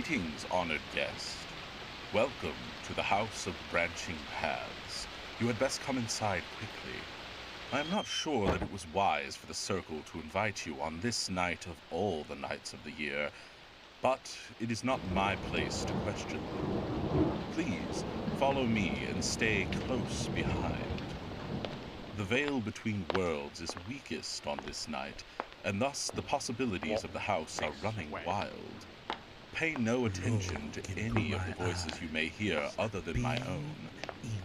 Greetings, honored guest. Welcome to the House of Branching Paths. You had best come inside quickly. I am not sure that it was wise for the Circle to invite you on this night of all the nights of the year, but it is not my place to question them. Please, follow me and stay close behind. The veil between worlds is weakest on this night, and thus the possibilities of the house are running wild. Pay no attention to any of the voices you may hear other than my own,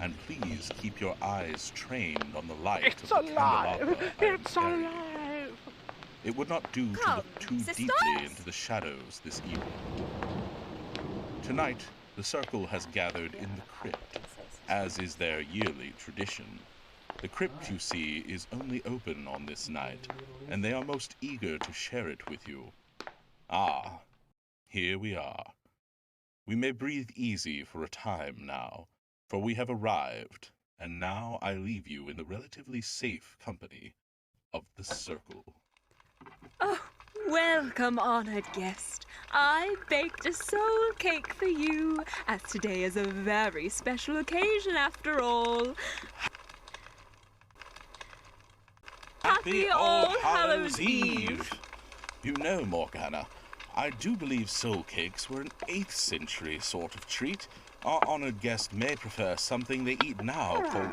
and please keep your eyes trained on the light of the candelabra I am carrying. It would not do to look too deeply into the shadows this evening. Tonight, the Circle has gathered in the crypt, as is their yearly tradition. The crypt, you see, is only open on this night, and they are most eager to share it with you. Ah, here we are. We may breathe easy for a time now, for we have arrived, and now I leave you in the relatively safe company of the Circle. Oh, welcome, honored guest. I baked a soul cake for you, as today is a very special occasion after all. Happy All Hallows Eve! You know, Morgana, I do believe soul cakes were an 8th century sort of treat. Our honored guest may prefer something they eat now called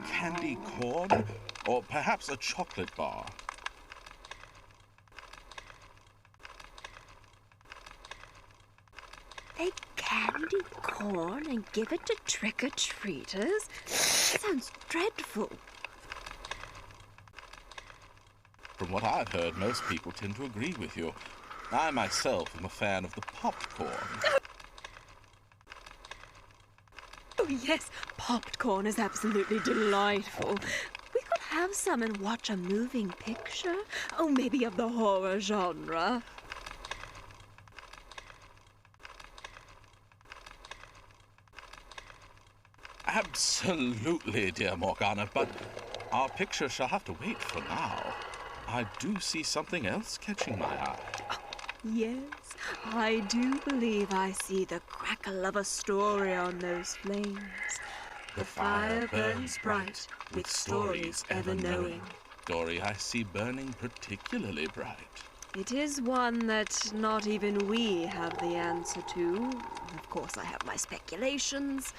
candy corn, or perhaps a chocolate bar. They candy corn and give it to trick-or-treaters? Sounds dreadful. From what I've heard, most people tend to agree with you. I myself am a fan of the popcorn. Oh, yes, popped corn is absolutely delightful. We could have some and watch a moving picture. Oh, maybe of the horror genre. Absolutely, dear Morgana, but our picture shall have to wait for now. I do see something else catching my eye. Yes, I do believe I see the crackle of a story on those flames. The fire burns bright, with stories ever knowing. Story I see burning particularly bright. It is one that not even we have the answer to. Of course, I have my speculations.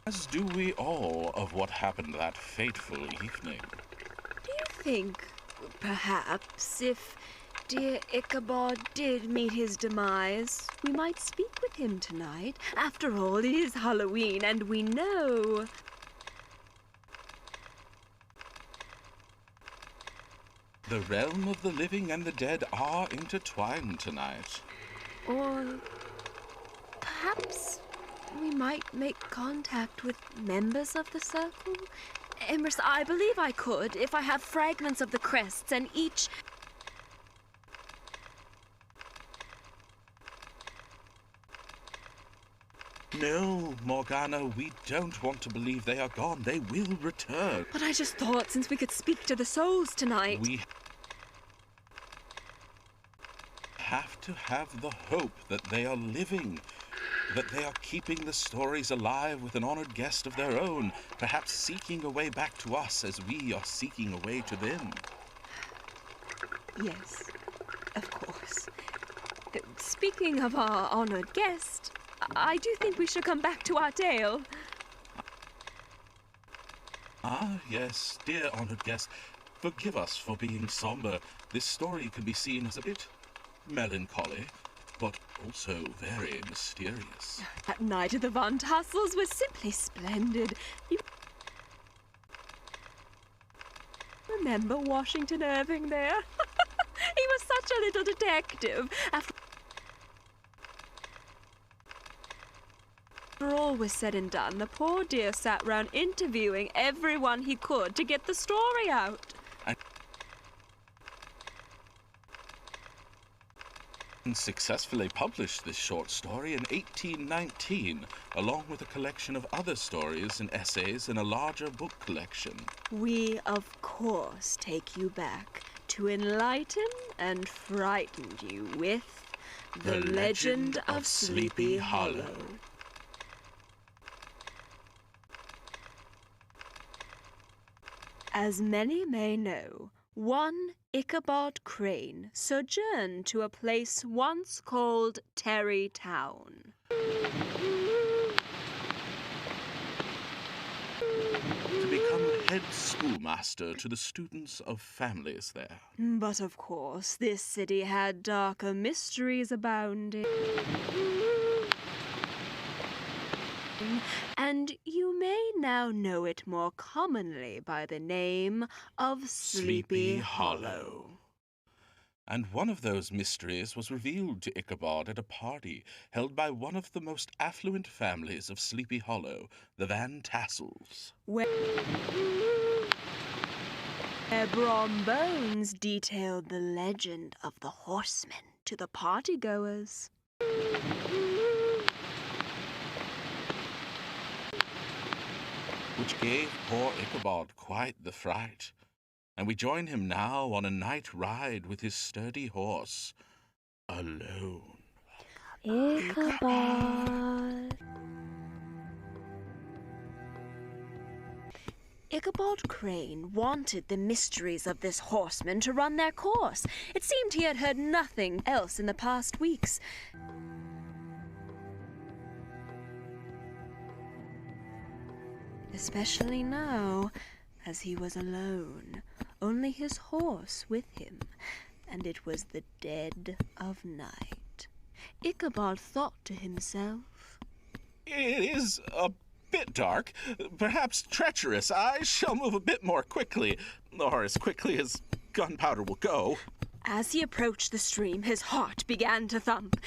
As do we all of what happened that fateful evening. Do you think, perhaps, if dear Ichabod did meet his demise, we might speak with him tonight? After all, it is Halloween, and we know... The realm of the living and the dead are intertwined tonight. Or perhaps we might make contact with members of the Circle? Emerson, I believe I could, if I have fragments of the crests, and each... No, Morgana, we don't want to believe they are gone. They will return. But I just thought, since we could speak to the souls tonight... We have to have the hope that they are living, that they are keeping the stories alive with an honored guest of their own, perhaps seeking a way back to us as we are seeking a way to them. Yes, of course. Speaking of our honored guest, I do think we should come back to our tale. Ah, yes, dear honored guest, forgive us for being somber. This story can be seen as a bit melancholy, but also very mysterious. That night at the Von Tassels was simply splendid. You remember Washington Irving there? He was such a little detective. After all was said and done, the poor dear sat round interviewing everyone he could to get the story out. And successfully published this short story in 1819, along with a collection of other stories and essays in a larger book collection. We, of course, take you back to enlighten and frighten you with The Legend of Sleepy Hollow. As many may know, one Ichabod Crane sojourned to a place once called Terry Town. To become head schoolmaster to the students of families there. But of course, this city had darker mysteries abounding. And you may now know it more commonly by the name of Sleepy Hollow. And one of those mysteries was revealed to Ichabod at a party held by one of the most affluent families of Sleepy Hollow, the Van Tassels. Where Brom Bones detailed the legend of the horsemen to the partygoers. Which gave poor Ichabod quite the fright. And we join him now on a night ride with his sturdy horse, alone. Ichabod. Ichabod Crane wanted the mysteries of this horseman to run their course. It seemed he had heard nothing else in the past weeks. Especially now, as he was alone, only his horse with him, and it was the dead of night. Ichabod thought to himself, It is a bit dark, perhaps treacherous. I shall move a bit more quickly, or as quickly as gunpowder will go. As he approached the stream, his heart began to thump.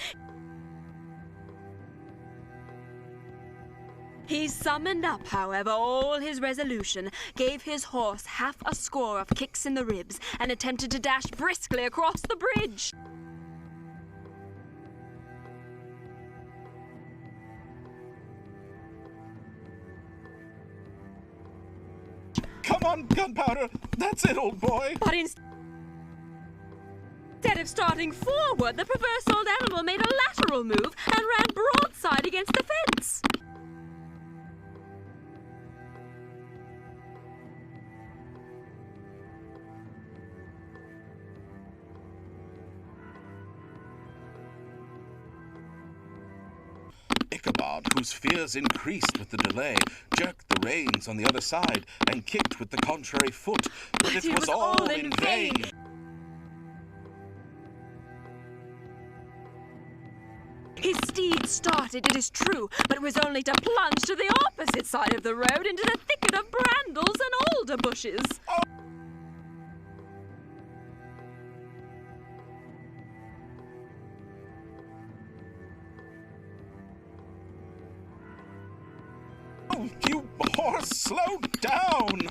He summoned up, however, all his resolution, gave his horse half a score of kicks in the ribs, and attempted to dash briskly across the bridge. Come on, gunpowder! That's it, old boy! But instead of starting forward, the perverse old animal made a lateral move and ran broadside against the fence. Ichabod, whose fears increased with the delay, jerked the reins on the other side and kicked with the contrary foot, but it was all in vain. His steed started, it is true, but it was only to plunge to the opposite side of the road into the thicket of brambles and alder bushes. Oh, you horse, slow down!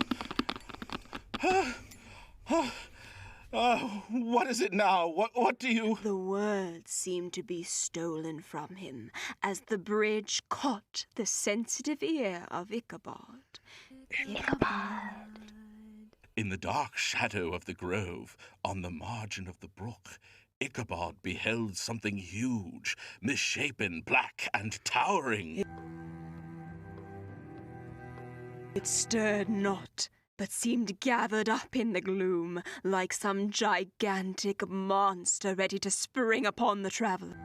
What is it now? What do you... The words seemed to be stolen from him as the bridge caught the sensitive ear of Ichabod. Ichabod. In the dark shadow of the grove, on the margin of the brook, Ichabod beheld something huge, misshapen, black, and towering. It stirred not, but seemed gathered up in the gloom, like some gigantic monster ready to spring upon the traveler.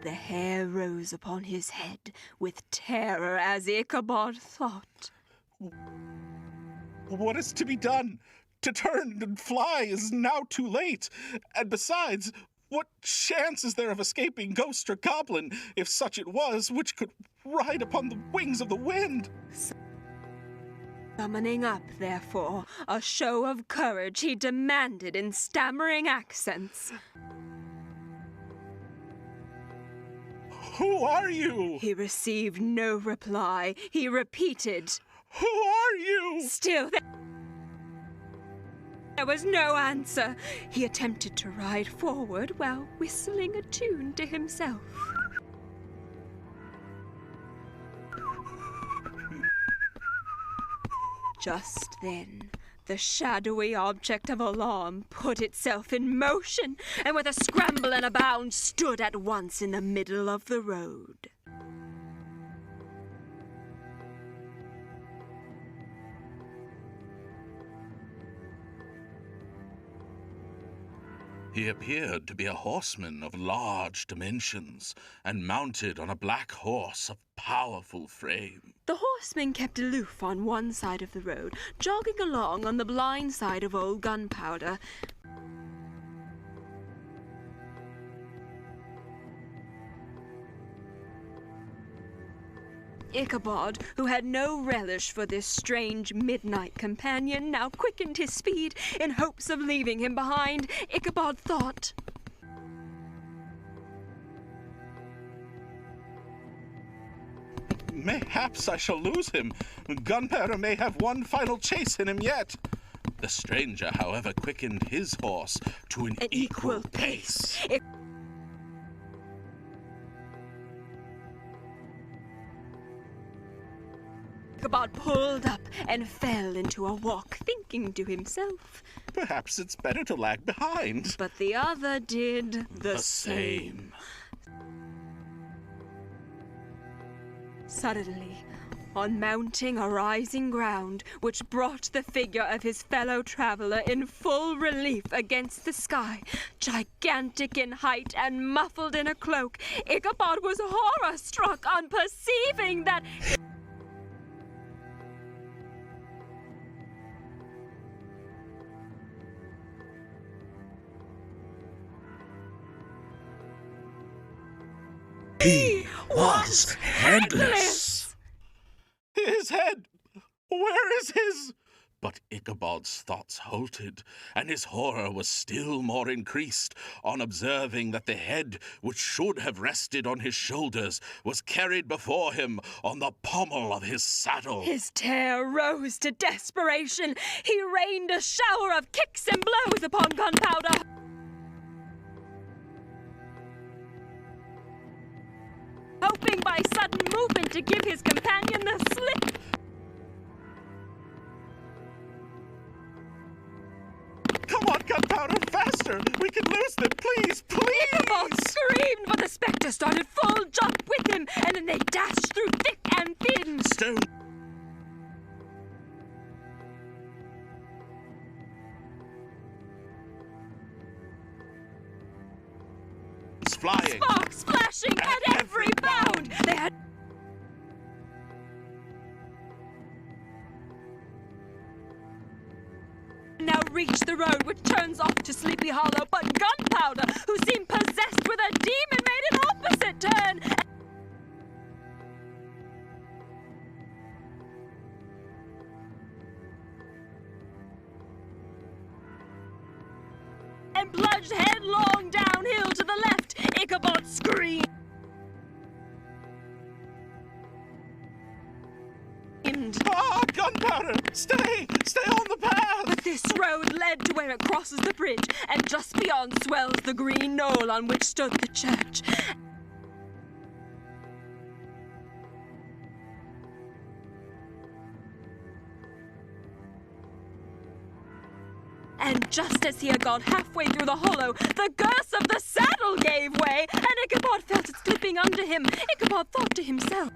The hair rose upon his head with terror as Ichabod thought. What is to be done? To turn and fly is now too late. And besides, what chance is there of escaping ghost or goblin, if such it was, which could ride upon the wings of the wind? Summoning up, therefore, a show of courage, he demanded in stammering accents, Who are you? He received no reply. He repeated, Who are you? Still there was no answer. He attempted to ride forward while whistling a tune to himself. Just then, the shadowy object of alarm put itself in motion, and with a scramble and a bound stood at once in the middle of the road. He appeared to be a horseman of large dimensions, and mounted on a black horse of powerful frame. The horseman kept aloof on one side of the road, jogging along on the blind side of old Gunpowder. Ichabod, who had no relish for this strange midnight companion, now quickened his speed in hopes of leaving him behind. Ichabod thought, Mayhaps I shall lose him. Gunpowder may have one final chase in him yet. The stranger, however, quickened his horse to an equal pace. Ichabod pulled up and fell into a walk, thinking to himself, Perhaps it's better to lag behind. but the other did the same. Suddenly, on mounting a rising ground, which brought the figure of his fellow traveler in full relief against the sky, gigantic in height and muffled in a cloak, Ichabod was horror-struck on perceiving that... He was headless. His head! Where is his? But Ichabod's thoughts halted, and his horror was still more increased on observing that the head, which should have rested on his shoulders, was carried before him on the pommel of his saddle. His terror rose to desperation. He rained a shower of kicks and blows upon Gunpowder. Hoping by sudden movement to give his companion the slip. Come on, Gunpowder, faster! We can lose them, please, please! Ichabod screamed, but the spectre started full jump with him, and then they dashed through thick and thin. Stone flying. Sparks flashing at every bound. They had now reached the road which turns off to Sleepy Hollow, but Gunpowder, who seemed possessed with a demon, made an opposite turn. And plunged headlong downhill to the left. Ichabod screamed. Ah, Gunpowder! Stay! Stay on the path! But this road led to where it crosses the bridge, and just beyond swells the green knoll on which stood the church. And just as he had got halfway through the hollow, the girths of the saddle gave way, and Ichabod felt it slipping under him. Ichabod thought to himself,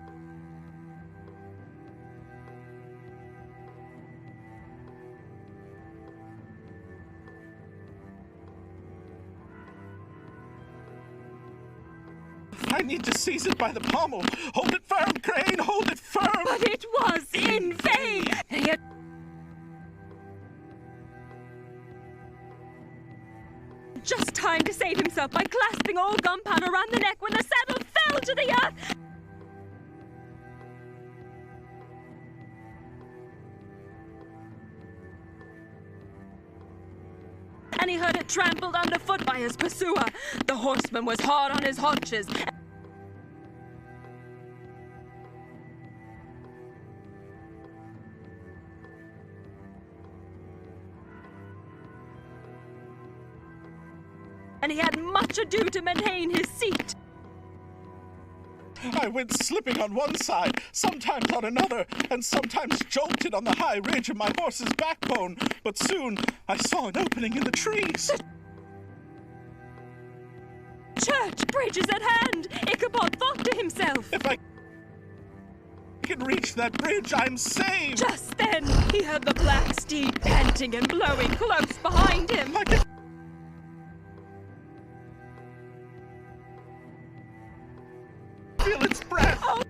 I need to seize it by the pommel. Hold it firm, Crane, hold it firm! but it was in vain. And he had just time to save himself by clasping old Gunpowder around the neck when the saddle fell to the earth. And he heard it trampled underfoot by his pursuer. The horseman was hard on his haunches. And he had much ado to maintain his seat. I went slipping on one side, sometimes on another, and sometimes jolted on the high ridge of my horse's backbone. But soon I saw an opening in the trees. Church bridge is at hand! Ichabod thought to himself. If I can reach that bridge, I'm saved! Just then, he heard the black steed panting and blowing close behind him. I can feel its breath! Oh.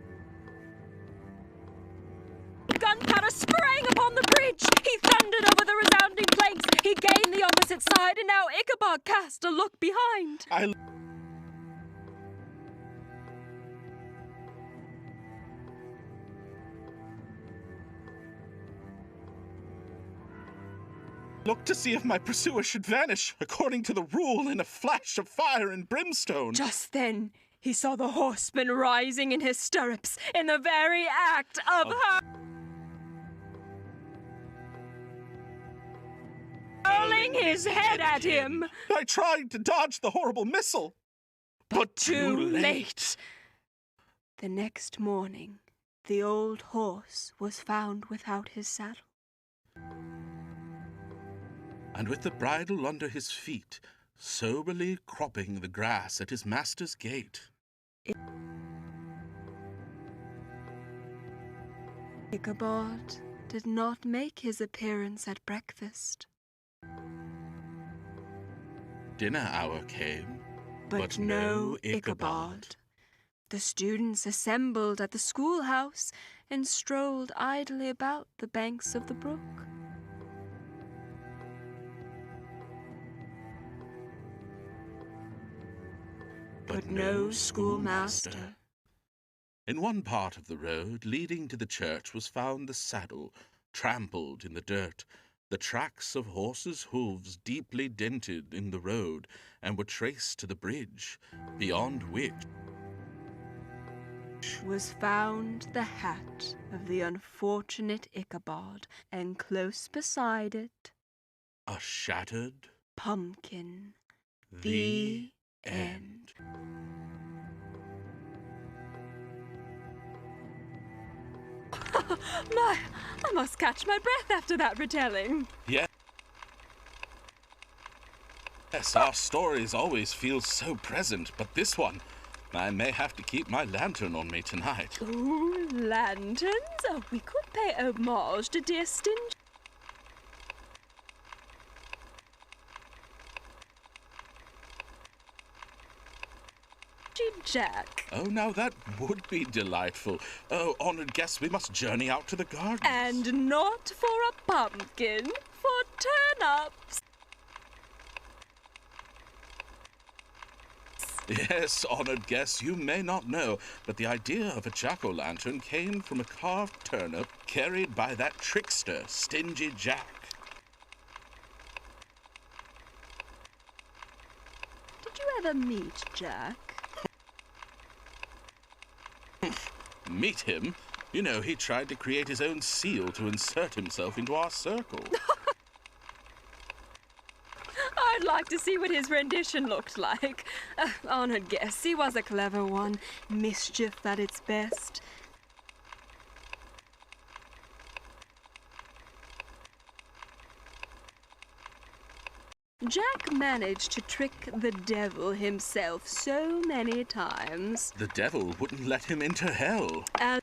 Gunpowder sprang upon the bridge. He thundered over the resounding planks. He gained the opposite side, and now Ichabod cast a look behind. I looked to see if my pursuer should vanish, according to the rule, in a flash of fire and brimstone. Just then, he saw the horseman rising in his stirrups in the very act of hurling his head at him. I tried to dodge the horrible missile, but Too late. The next morning, the old horse was found without his saddle. And with the bridle under his feet, soberly cropping the grass at his master's gate. Ichabod did not make his appearance at breakfast. Dinner hour came, But no Ichabod. The students assembled at the schoolhouse and strolled idly about the banks of the brook. But no schoolmaster. In one part of the road leading to the church was found the saddle, trampled in the dirt, the tracks of horses' hooves deeply dented in the road, and were traced to the bridge, beyond which was found the hat of the unfortunate Ichabod, and close beside it, a shattered pumpkin. the end. I must catch my breath after that retelling. Yes, our stories always feel so present, but this one, I may have to keep my lantern on me tonight. Ooh, lanterns? Oh, we could pay homage to dear Stingy Jack. Oh, now that would be delightful. Oh, honored guests, we must journey out to the garden. And not for a pumpkin, for turnips. Yes, honored guests, you may not know, but the idea of a jack-o'-lantern came from a carved turnip carried by that trickster, Stingy Jack. Did you ever meet Jack? Meet him? You know, he tried to create his own seal to insert himself into our circle. I'd like to see what his rendition looked like. Honored guest, he was a clever one. Mischief at its best. Jack managed to trick the devil himself so many times. The devil wouldn't let him enter hell. As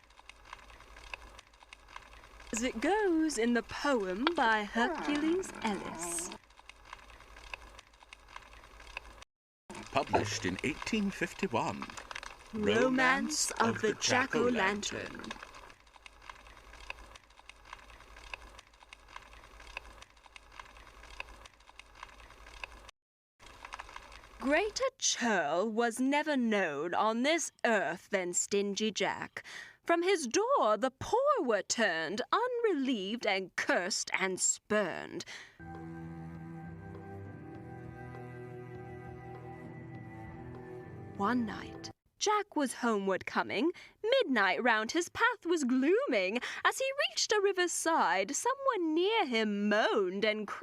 it goes in the poem by Hercules Ellis. Published in 1851. Romance of the Jack-o'-lantern. Greater churl was never known on this earth than Stingy Jack. From his door the poor were turned, unrelieved and cursed and spurned. One night, Jack was homeward coming. Midnight round his path was glooming. As he reached a river's side, someone near him moaned and cried.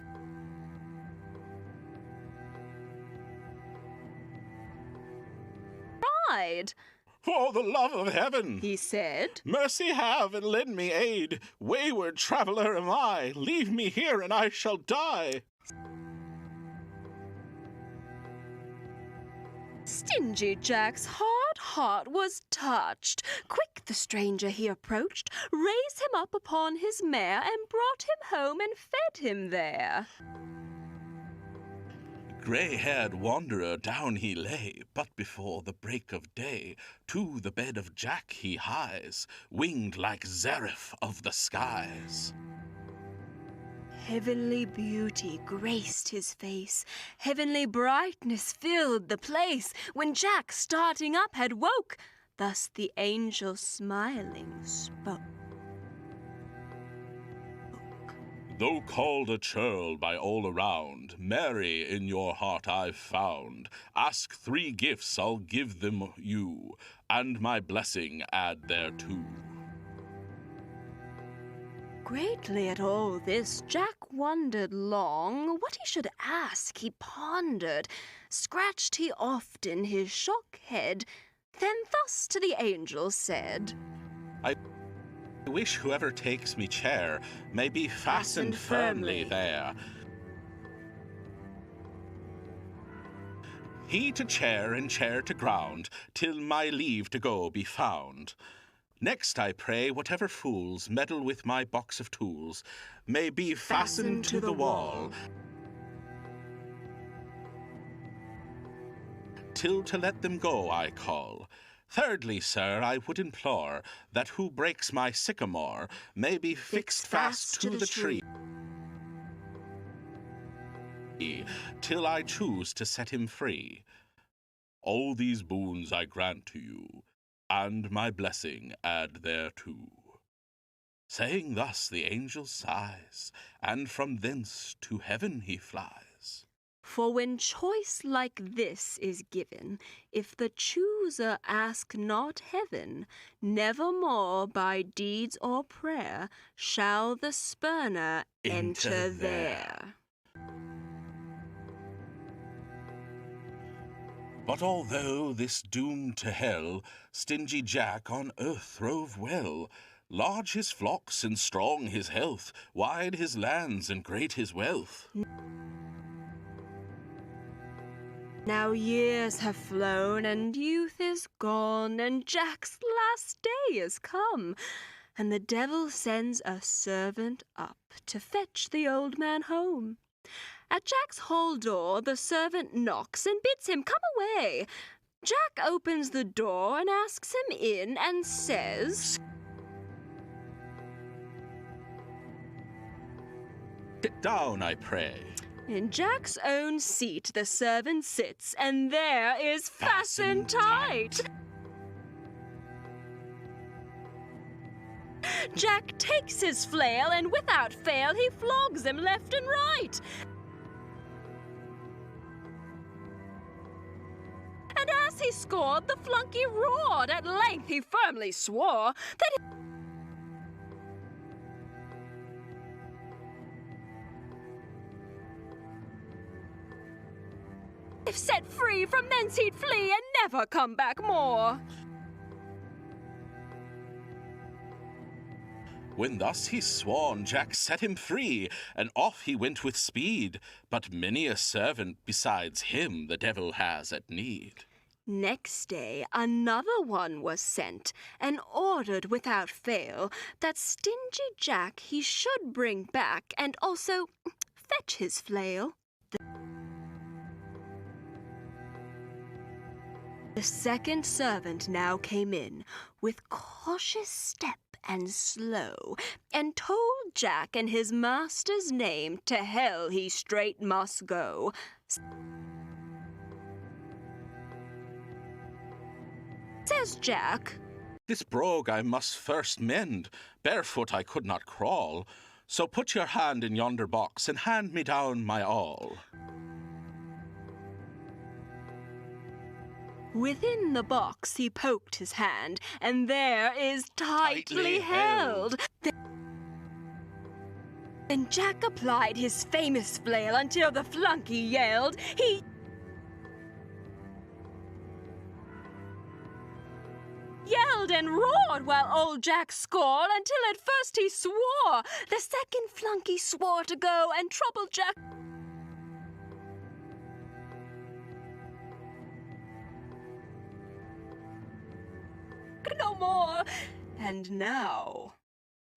For the love of heaven, he said, mercy have and lend me aid. Wayward traveler am I. Leave me here and I shall die. Stingy Jack's hard heart was touched. Quick the stranger he approached, raised him up upon his mare, and brought him home and fed him there. Grey-haired wanderer down he lay, but before the break of day, to the bed of Jack he hies, winged like Zareth of the skies. Heavenly beauty graced his face, heavenly brightness filled the place, when Jack, starting up, had woke. Thus the angel smiling spoke. Though called a churl by all around, Mary in your heart I've found. Ask 3 gifts, I'll give them you, and my blessing add thereto. Greatly at all this, Jack wondered long. What he should ask he pondered. Scratched he often his shock head, then thus to the angel said, I wish whoever takes me chair may be fastened firmly there. He to chair and chair to ground, till my leave to go be found. Next, I pray, whatever fools meddle with my box of tools may be fastened to the wall, till to let them go I call. Thirdly, sir, I would implore that who breaks my sycamore may be fixed fast to the tree, till I choose to set him free. All these boons I grant to you, and my blessing add thereto. Saying thus, the angel sighs, and from thence to heaven he flies. For when choice like this is given, if the chooser ask not heaven, nevermore by deeds or prayer shall the spurner enter there. But although this doomed to hell, stingy Jack on earth throve well. Large his flocks and strong his health, wide his lands and great his wealth. Now years have flown and youth is gone, and Jack's last day is come, and the devil sends a servant up to fetch the old man home. At Jack's hall door the servant knocks and bids him come away. Jack opens the door and asks him in and says, Sit down, I pray. In Jack's own seat the servant sits, and there is fastened tight. Jack takes his flail, and without fail he flogs him left and right. And as he scored, the flunky roared. At length he firmly swore that if set free, from thence he'd flee and never come back more. When thus he sworn, Jack set him free, and off he went with speed. But many a servant besides him the devil has at need. Next day another one was sent, and ordered without fail that stingy Jack he should bring back, and also fetch his flail. The second servant now came in, with cautious step and slow, and told Jack in his master's name to hell he straight must go. Says Jack, This brogue I must first mend. Barefoot I could not crawl. So put your hand in yonder box and hand me down my all. Within the box he poked his hand, and there is tightly held. Then Jack applied his famous flail until the flunky yelled. yelled and roared while old Jack scored, until at first he swore. The second flunky swore to go and trouble Jack no more. And now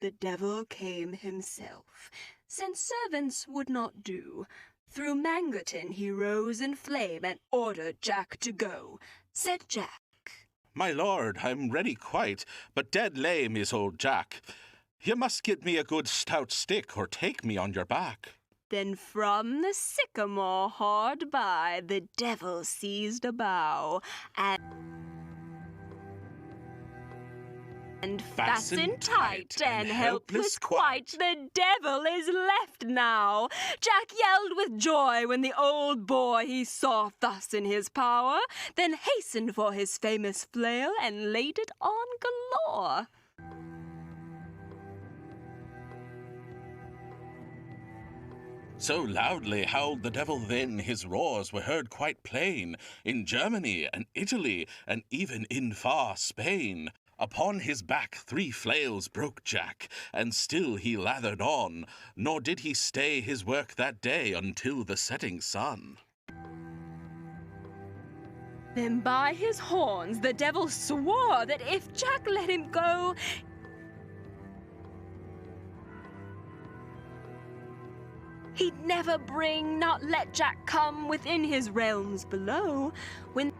the devil came himself, since servants would not do. Through Mangerton he rose in flame and ordered Jack to go. Said Jack, "My lord, I'm ready quite, but dead lame is old Jack. You must get me a good stout stick, or take me on your back." Then from the sycamore hard by the devil seized a bough, and fastened tight and helpless quite, the devil is left now. Jack yelled with joy when the old boy he saw thus in his power, then hastened for his famous flail and laid it on galore. So loudly howled the devil then, his roars were heard quite plain, in Germany and Italy, and even in far Spain. Upon his back 3 flails broke Jack, and still he lathered on, nor did he stay his work that day until the setting sun. Then by his horns the devil swore that if Jack let him go, he'd never bring, not let Jack come within his realms below. When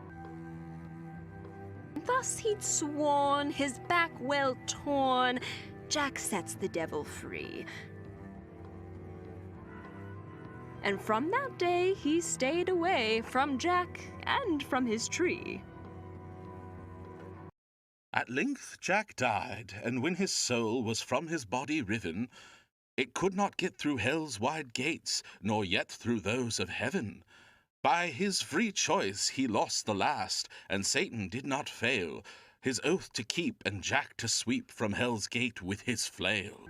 thus he'd sworn, his back well torn, Jack sets the devil free. And from that day he stayed away from Jack and from his tree. At length Jack died, and when his soul was from his body riven, it could not get through hell's wide gates, nor yet through those of heaven. By his free choice he lost the last, and Satan did not fail his oath to keep, and Jack to sweep from hell's gate with his flail.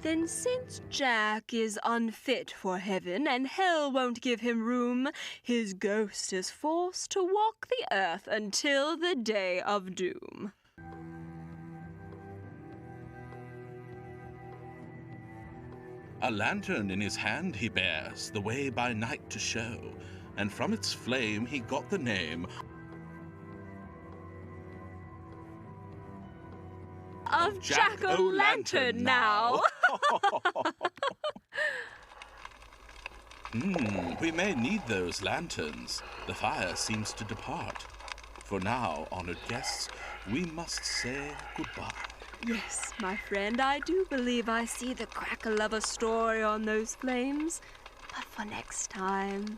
Then since Jack is unfit for heaven, and hell won't give him room, his ghost is forced to walk the earth until the day of doom. A lantern in his hand he bears, the way by night to show, and from its flame he got the name of Jack-o'-lantern now. We may need those lanterns. The fire seems to depart. For now, honored guests, we must say goodbye. Yes, my friend, I do believe I see the crackle of a story on those flames. But for next time...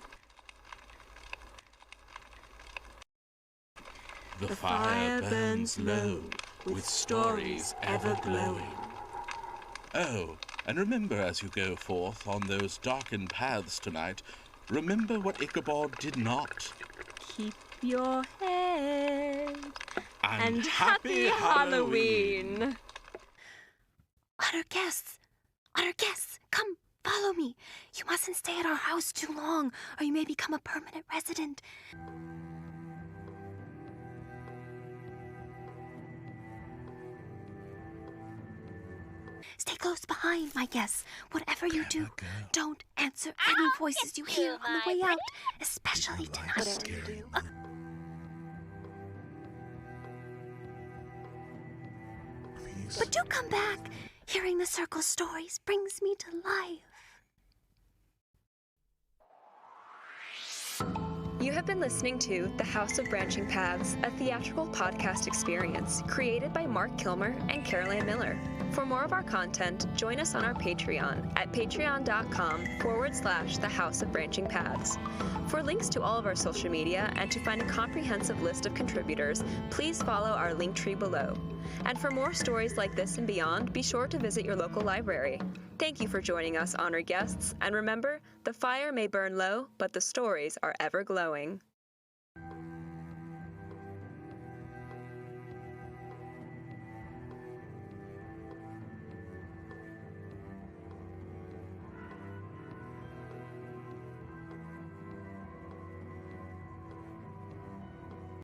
The fire burns low, with stories ever glowing. Oh, and remember as you go forth on those darkened paths tonight, remember what Ichabod did not. Keep your head. And happy Halloween! Other guests, come, follow me. You mustn't stay at our house too long, or you may become a permanent resident. Stay close behind, my guests. Whatever you do, don't answer any voices you hear on the way out, especially tonight. But do come back. Hearing the circle stories brings me to life. You have been listening to The House of Branching Paths, a theatrical podcast experience created by Mark Kilmer and Caroline Miller. For more of our content, join us on our Patreon at patreon.com/The House of Branching Paths. For links to all of our social media and to find a comprehensive list of contributors, please follow our link tree below. And for more stories like this and beyond, be sure to visit your local library. Thank you for joining us, honored guests, and remember, the fire may burn low, but the stories are ever glowing.